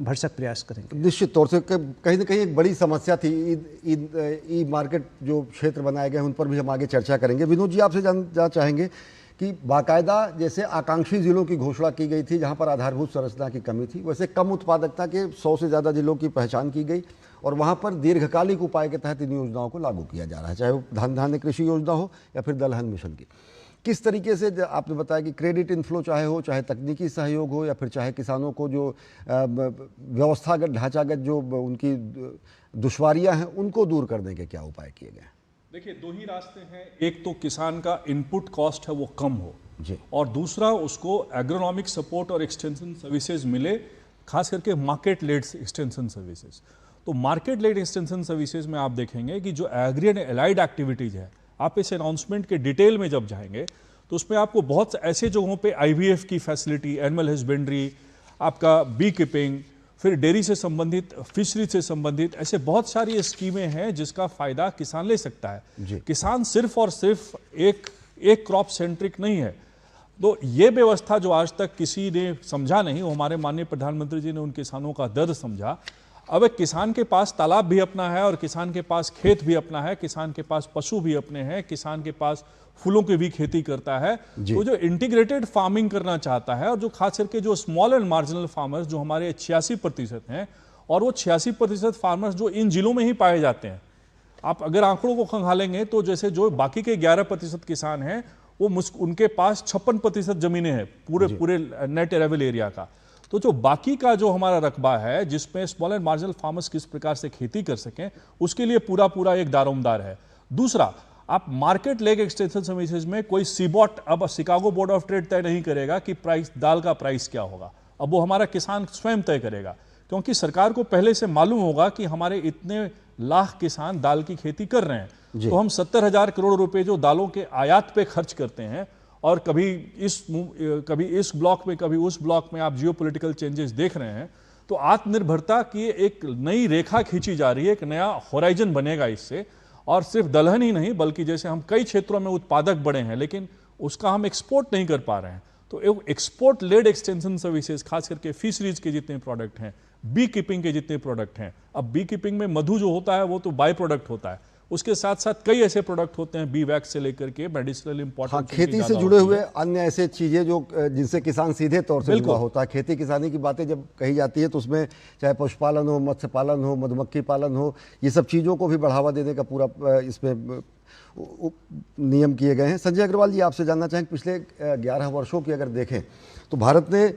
भरसक प्रयास करेंगे। निश्चित तौर से कहीं ना कहीं एक बड़ी समस्या थी ई मार्केट जो क्षेत्र बनाए गए हैं उन पर भी हम आगे चर्चा करेंगे। विनोद जी, आपसे जानना चाहेंगे कि बाकायदा जैसे आकांक्षी जिलों की घोषणा की गई थी जहां पर आधारभूत संरचना की कमी थी, वैसे कम उत्पादकता के 100 से ज़्यादा जिलों की पहचान की गई और वहां पर दीर्घकालिक उपाय के तहत इन योजनाओं को लागू किया जा रहा है, चाहे वो धन धान्य कृषि योजना हो या फिर दलहन मिशन की। किस तरीके से आपने बताया कि क्रेडिट इनफ्लो चाहे हो, चाहे तकनीकी सहयोग हो या फिर चाहे किसानों को जो व्यवस्थागत ढांचागत जो उनकी दुश्वारियां हैं उनको दूर करने के क्या उपाय किए गए? देखिए, दो ही रास्ते हैं। एक तो किसान का इनपुट कॉस्ट है वो कम हो जी, और दूसरा उसको एग्रोनॉमिक सपोर्ट और एक्सटेंशन सर्विसेज मिले, खास करके मार्केट लेड एक्सटेंशन सर्विसेज। तो मार्केट लेड एक्सटेंशन सर्विसेज में आप देखेंगे कि जो एग्री एंड एलाइड एक्टिविटीज है, आप इस अनाउंसमेंट के डिटेल में जब जाएंगे तो उसमें आपको बहुत ऐसे जगहों पे आईवीएफ की फैसिलिटी, एनिमल हस्बेंड्री, आपका बी कीपिंग, फिर डेयरी से संबंधित, फिशरी से संबंधित ऐसे बहुत सारी स्कीमें हैं जिसका फायदा किसान ले सकता है। किसान सिर्फ और सिर्फ एक क्रॉप सेंट्रिक नहीं है। तो ये व्यवस्था जो आज तक किसी ने समझा नहीं, वो हमारे माननीय प्रधानमंत्री जी ने उन किसानों का दर्द समझा। अब एक किसान के पास तालाब भी अपना है और किसान के पास खेत भी अपना है, किसान के पास पशु भी अपने हैं, किसान के पास फूलों की भी खेती करता है। तो जो इंटीग्रेटेड फार्मिंग करना चाहता है और जो खास करके जो स्मॉल एंड मार्जिनल फार्मर्स जो हमारे 86% हैं और वो 86% फार्मर्स जो इन जिलों में ही पाए जाते हैं। आप अगर आंकड़ों को खंगालेंगे तो जैसे जो बाकी के 11% किसान हैं वो उनके पास 56% जमीनें हैं पूरे नेट एरेबल एरिया का। तो जो बाकी का जो हमारा रकबा है जिसमें स्मॉल एंड मार्जिनल फार्मर्स किस प्रकार से खेती कर सकें उसके लिए पूरा एक दारोमदार है। दूसरा, आप मार्केट लेग एक्सटेंशन सर्विसेज में कोई सीबॉट, अब शिकागो बोर्ड ऑफ ट्रेड तय नहीं करेगा कि प्राइस, दाल का प्राइस क्या होगा, अब वो हमारा किसान स्वयं तय करेगा, क्योंकि सरकार को पहले से मालूम होगा कि हमारे इतने लाख किसान दाल की खेती कर रहे हैं। तो हम 70,000 करोड़ रुपए जो दालों के आयात पे खर्च करते हैं और कभी इस ब्लॉक में कभी उस ब्लॉक में आप जियोपॉलिटिकल चेंजेस देख रहे हैं, तो आत्मनिर्भरता की एक नई रेखा खींची जा रही है, एक नया होराइजन बनेगा इससे। और सिर्फ दलहन ही नहीं बल्कि जैसे हम कई क्षेत्रों में उत्पादक बड़े हैं लेकिन उसका हम एक्सपोर्ट नहीं कर पा रहे हैं, तो एक्सपोर्ट लेड एक्सटेंशन सर्विसेज, खास करके फिशरीज के जितने प्रोडक्ट हैं, बी कीपिंग के जितने प्रोडक्ट हैं, अब बी कीपिंग में मधु जो होता है वो तो बाय प्रोडक्ट होता है, उसके साथ साथ कई ऐसे प्रोडक्ट होते हैं बी वैक्स से लेकर के मेडिसिनल इंपॉर्टेंट, खेती से जुड़े हुए अन्य ऐसे चीजें जो जिनसे किसान सीधे तौर से जुड़ा होता है। खेती किसानी की बातें जब कही जाती है तो उसमें चाहे पशुपालन हो, मत्स्य पालन हो, मधुमक्खी पालन हो, ये सब चीज़ों को भी बढ़ावा देने का पूरा इसमें नियम किए गए हैं। संजय अग्रवाल जी, आपसे जानना चाहेंगे, पिछले 11 वर्षों की अगर देखें तो भारत ने